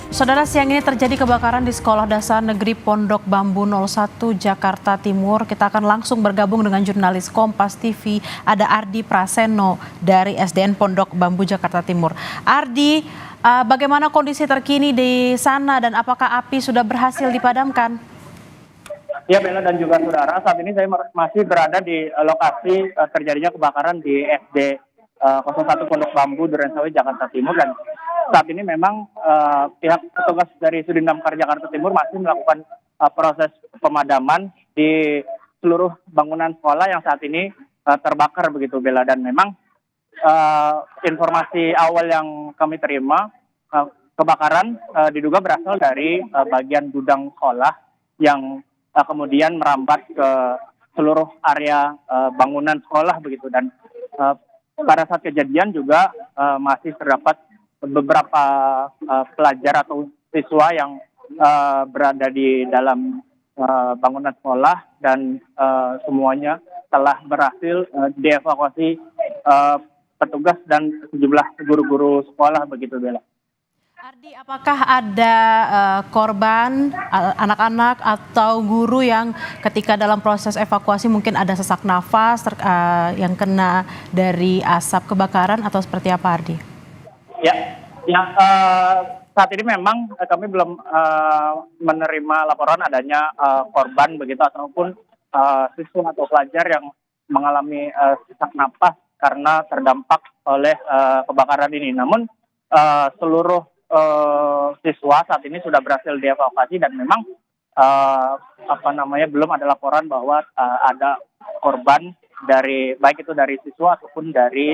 Saudara, siang ini terjadi kebakaran di Sekolah Dasar Negeri Pondok Bambu 01 Jakarta Timur. Kita akan langsung bergabung dengan jurnalis Kompas TV, ada Ardi Praseno dari SDN Pondok Bambu Jakarta Timur. Ardi, bagaimana kondisi terkini di sana dan apakah api sudah berhasil dipadamkan? Ya, Bella dan juga saudara, saat ini saya masih berada di lokasi terjadinya kebakaran di SD 01 Pondok Bambu Durensawi Jakarta Timur, dan saat ini memang pihak petugas dari Sudin Damkar Jakarta Timur masih melakukan proses pemadaman di seluruh bangunan sekolah yang saat ini terbakar begitu, Bella. Dan memang informasi awal yang kami terima, kebakaran diduga berasal dari bagian gudang sekolah yang kemudian merambat ke seluruh area bangunan sekolah begitu. Dan pada saat kejadian juga masih terdapat beberapa pelajar atau siswa yang berada di dalam bangunan sekolah, dan semuanya telah berhasil dievakuasi petugas dan sejumlah guru-guru sekolah begitu, Bella. Ardi, apakah ada korban, anak-anak atau guru yang ketika dalam proses evakuasi mungkin ada sesak nafas yang kena dari asap kebakaran atau seperti apa, Ardi? Saat ini memang kami belum menerima laporan adanya korban begitu ataupun siswa atau pelajar yang mengalami sesak napas karena terdampak oleh kebakaran ini. Namun seluruh siswa saat ini sudah berhasil dievakuasi, dan memang belum ada laporan bahwa ada korban dari baik itu dari siswa ataupun dari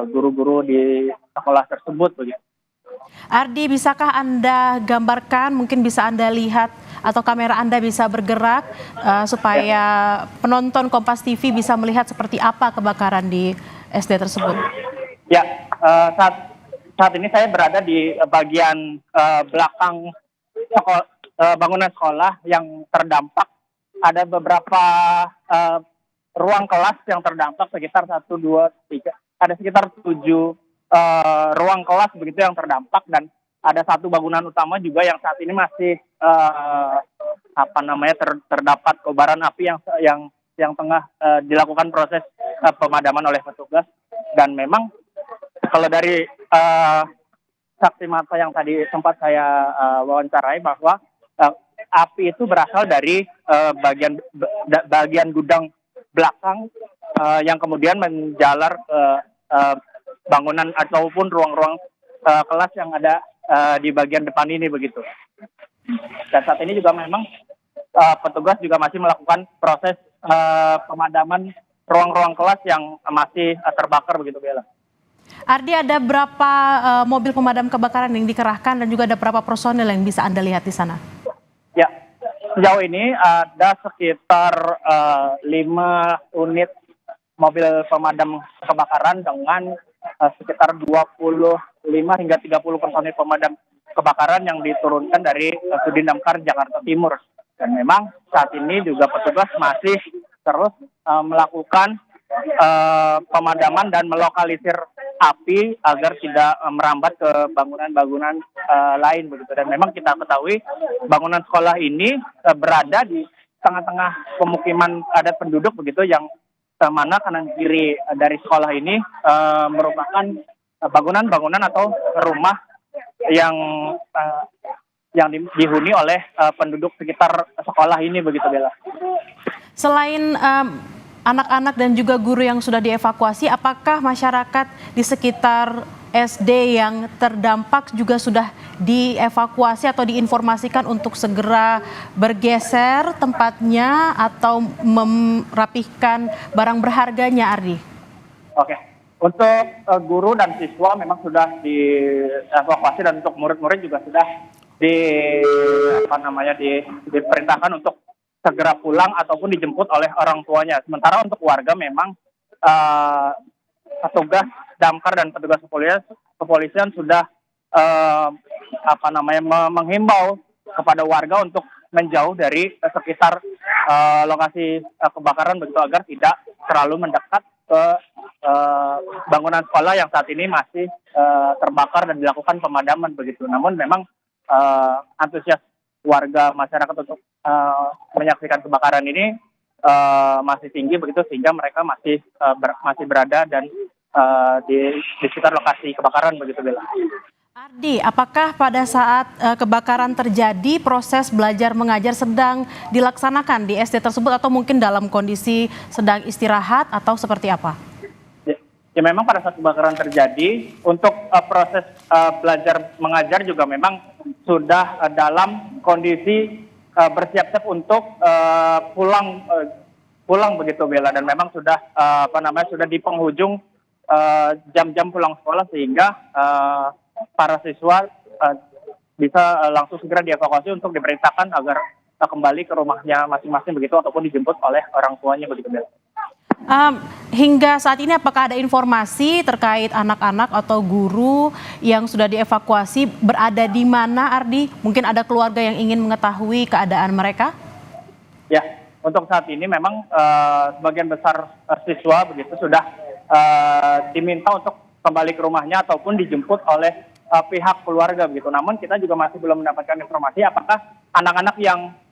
guru-guru di sekolah tersebut begitu. Ardi, bisakah Anda gambarkan, mungkin bisa Anda lihat atau kamera Anda bisa bergerak supaya penonton Kompas TV bisa melihat seperti apa kebakaran di SD tersebut? Ya, saat ini saya berada di bagian belakang bangunan sekolah yang terdampak. Ada beberapa ruang kelas yang terdampak, sekitar 1, 2, 3. Ada sekitar 7 ruang kelas begitu yang terdampak, dan ada satu bangunan utama juga yang saat ini masih terdapat kobaran api yang tengah dilakukan proses pemadaman oleh petugas. Dan memang kalau dari saksi mata yang tadi sempat saya wawancarai, bahwa api itu berasal dari bagian gudang belakang yang kemudian menjalar ke bangunan ataupun ruang-ruang kelas yang ada di bagian depan ini begitu. Dan saat ini juga memang petugas juga masih melakukan proses pemadaman ruang-ruang kelas yang masih terbakar begitu, Bella. Ardi, ada berapa mobil pemadam kebakaran yang dikerahkan dan juga ada berapa personil yang bisa Anda lihat di sana? Ya, sejauh ini ada sekitar 5 unit mobil pemadam kebakaran dengan sekitar 25 hingga 30 personil pemadam kebakaran yang diturunkan dari Sudin Damkar Jakarta Timur. Dan memang saat ini juga petugas masih terus melakukan pemadaman dan melokalisir api agar tidak merambat ke bangunan-bangunan lain begitu. Dan memang kita ketahui bangunan sekolah ini berada di tengah-tengah pemukiman padat penduduk begitu, yang mana kanan kiri dari sekolah ini merupakan bangunan-bangunan atau rumah yang dihuni oleh penduduk sekitar sekolah ini begitu, Bella. Selain anak-anak dan juga guru yang sudah dievakuasi, apakah masyarakat di sekitar SD yang terdampak juga sudah dievakuasi atau diinformasikan untuk segera bergeser tempatnya atau merapihkan barang berharganya, Ardi? Oke, untuk guru dan siswa memang sudah dievakuasi, dan untuk murid-murid juga sudah diperintahkan untuk segera pulang ataupun dijemput oleh orang tuanya. Sementara untuk warga memang petugas damkar dan petugas kepolisian sudah menghimbau kepada warga untuk menjauh dari sekitar lokasi kebakaran begitu, agar tidak terlalu mendekat ke bangunan sekolah yang saat ini masih terbakar dan dilakukan pemadaman begitu. Namun memang antusias warga masyarakat untuk menyaksikan kebakaran ini masih tinggi begitu, sehingga mereka masih berada dan di sekitar lokasi kebakaran begitu, Bella. Ardi, apakah pada saat kebakaran terjadi proses belajar mengajar sedang dilaksanakan di SD tersebut atau mungkin dalam kondisi sedang istirahat atau seperti apa? Ya, memang pada saat kebakaran terjadi untuk proses belajar mengajar juga memang sudah dalam kondisi bersiap-siap untuk pulang begitu, Bella, dan memang sudah sudah di penghujung jam-jam pulang sekolah, sehingga para siswa bisa langsung segera dievakuasi untuk diperintahkan agar kembali ke rumahnya masing-masing begitu, ataupun dijemput oleh orang tuanya begitu, Bella. Hingga saat ini apakah ada informasi terkait anak-anak atau guru yang sudah dievakuasi berada di mana, Ardi? Mungkin ada keluarga yang ingin mengetahui keadaan mereka? Ya, untuk saat ini memang sebagian besar siswa begitu sudah diminta untuk kembali ke rumahnya ataupun dijemput oleh pihak keluarga begitu. Namun kita juga masih belum mendapatkan informasi apakah anak-anak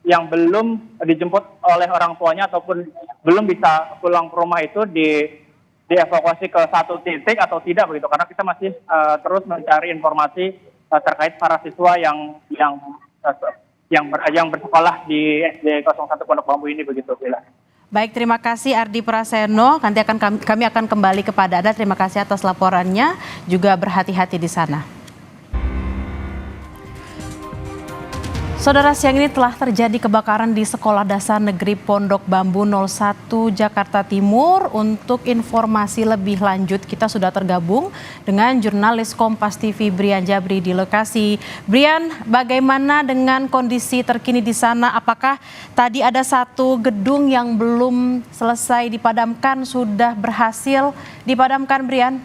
yang belum dijemput oleh orang tuanya ataupun belum bisa pulang ke rumah itu dievakuasi ke satu titik atau tidak begitu, karena kita masih terus mencari informasi terkait para siswa yang bersekolah di SD 01 Pondok Bambu ini begitu, Bila. Baik, terima kasih Ardi Praseno. Nanti kami akan kembali kepada Anda. Terima kasih atas laporannya. Juga berhati-hati di sana. Saudara, siang ini telah terjadi kebakaran di Sekolah Dasar Negeri Pondok Bambu 01 Jakarta Timur. Untuk informasi lebih lanjut, kita sudah tergabung dengan jurnalis Kompas TV Brian Jabri di lokasi. Brian, bagaimana dengan kondisi terkini di sana? Apakah tadi ada satu gedung yang belum selesai dipadamkan, sudah berhasil dipadamkan, Brian?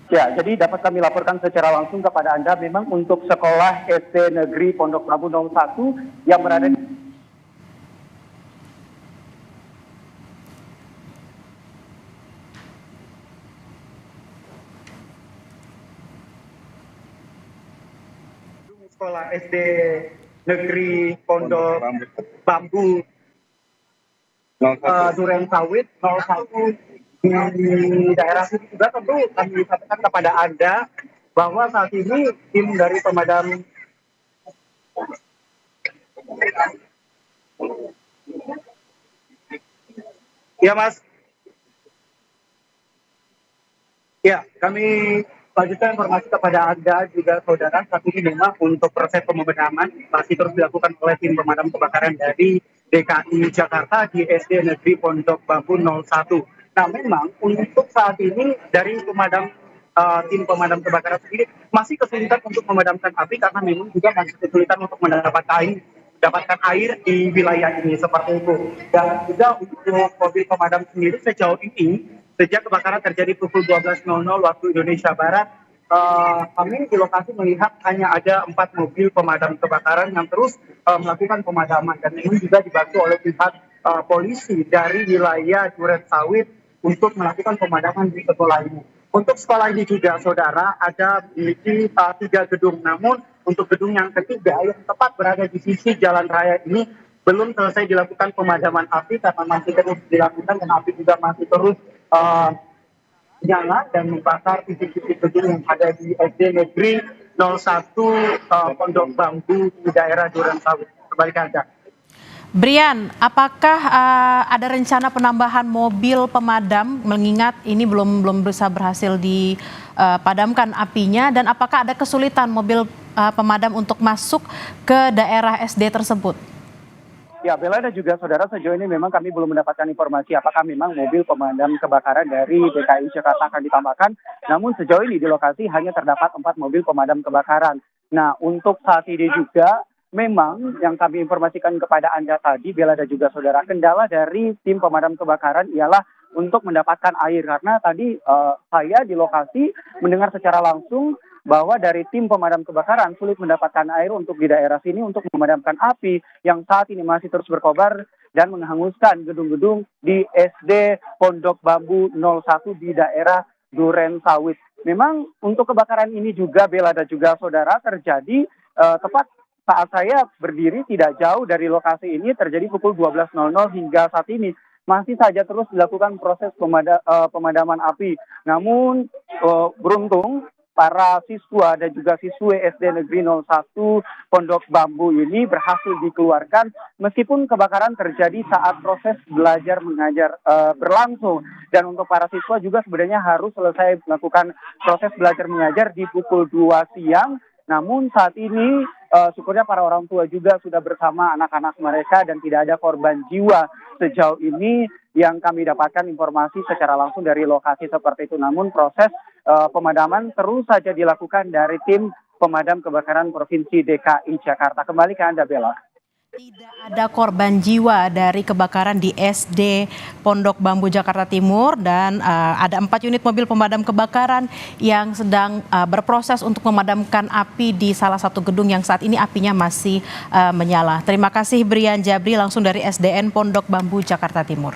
Ya, jadi dapat kami laporkan secara langsung kepada Anda, memang untuk sekolah SD Negeri Pondok Bambu 01 yang berada di sekolah SD Negeri Pondok Bambu Duren Sawit 01 di daerah sini juga tentu kami sampaikan kepada Anda bahwa saat ini tim dari pemadam ya Mas. Ya, kami lanjutkan informasi kepada Anda juga saudara, saat ini memang untuk proses pemadaman masih terus dilakukan oleh tim pemadam kebakaran dari DKI Jakarta di SD Negeri Pondok Bambu 01. Nah, memang untuk saat ini dari tim pemadam kebakaran sendiri masih kesulitan untuk memadamkan api karena memang juga masih kesulitan untuk mendapatkan air di wilayah ini seperti itu. Dan juga untuk mobil pemadam sendiri sejauh ini sejak kebakaran terjadi pukul 12.00 waktu Indonesia Barat, kami di lokasi melihat hanya ada 4 mobil pemadam kebakaran yang terus melakukan pemadaman, dan ini juga dibantu oleh pihak polisi dari wilayah Duren Sawit untuk melakukan pemadaman di sekolah ini. Untuk sekolah ini juga, saudara, ada memiliki 3 gedung. Namun untuk gedung yang ketiga yang tepat berada di sisi jalan raya ini belum selesai dilakukan pemadaman api karena masih terus dilakukan, dan api juga masih terus nyala dan membakar titik-titik gedung yang ada di SD Negeri 01 Pondok Bambu di daerah Duren Sawit. Kembali ke Anda. Brian, apakah ada rencana penambahan mobil pemadam mengingat ini belum bisa berhasil dipadamkan apinya, dan apakah ada kesulitan mobil pemadam untuk masuk ke daerah SD tersebut? Ya, Bella dan juga saudara, sejauh ini memang kami belum mendapatkan informasi apakah memang mobil pemadam kebakaran dari DKI Jakarta akan ditambahkan. Namun sejauh ini di lokasi hanya terdapat 4 mobil pemadam kebakaran. Nah, untuk saat ini juga memang yang kami informasikan kepada Anda tadi, Bella dan juga saudara, kendala dari tim pemadam kebakaran ialah untuk mendapatkan air. Karena tadi saya di lokasi mendengar secara langsung bahwa dari tim pemadam kebakaran sulit mendapatkan air untuk di daerah sini untuk memadamkan api yang saat ini masih terus berkobar dan menghanguskan gedung-gedung di SD Pondok Bambu 01 di daerah Duren Sawit. Memang untuk kebakaran ini juga, Bella dan juga saudara, terjadi tepat saat saya berdiri tidak jauh dari lokasi ini terjadi pukul 12.00 hingga saat ini masih saja terus dilakukan proses pemadaman api. Namun beruntung para siswa dan juga siswi SD Negeri 01 Pondok Bambu ini berhasil dikeluarkan meskipun kebakaran terjadi saat proses belajar mengajar berlangsung. Dan untuk para siswa juga sebenarnya harus selesai melakukan proses belajar mengajar di pukul 2 siang. Namun saat ini syukurnya para orang tua juga sudah bersama anak-anak mereka dan tidak ada korban jiwa sejauh ini yang kami dapatkan informasi secara langsung dari lokasi seperti itu. Namun proses pemadaman terus saja dilakukan dari tim pemadam kebakaran Provinsi DKI Jakarta. Kembali ke Anda, Bella. Tidak ada korban jiwa dari kebakaran di SD Pondok Bambu Jakarta Timur dan ada 4 unit mobil pemadam kebakaran yang sedang berproses untuk memadamkan api di salah satu gedung yang saat ini apinya masih menyala. Terima kasih Brian Jabri langsung dari SDN Pondok Bambu Jakarta Timur.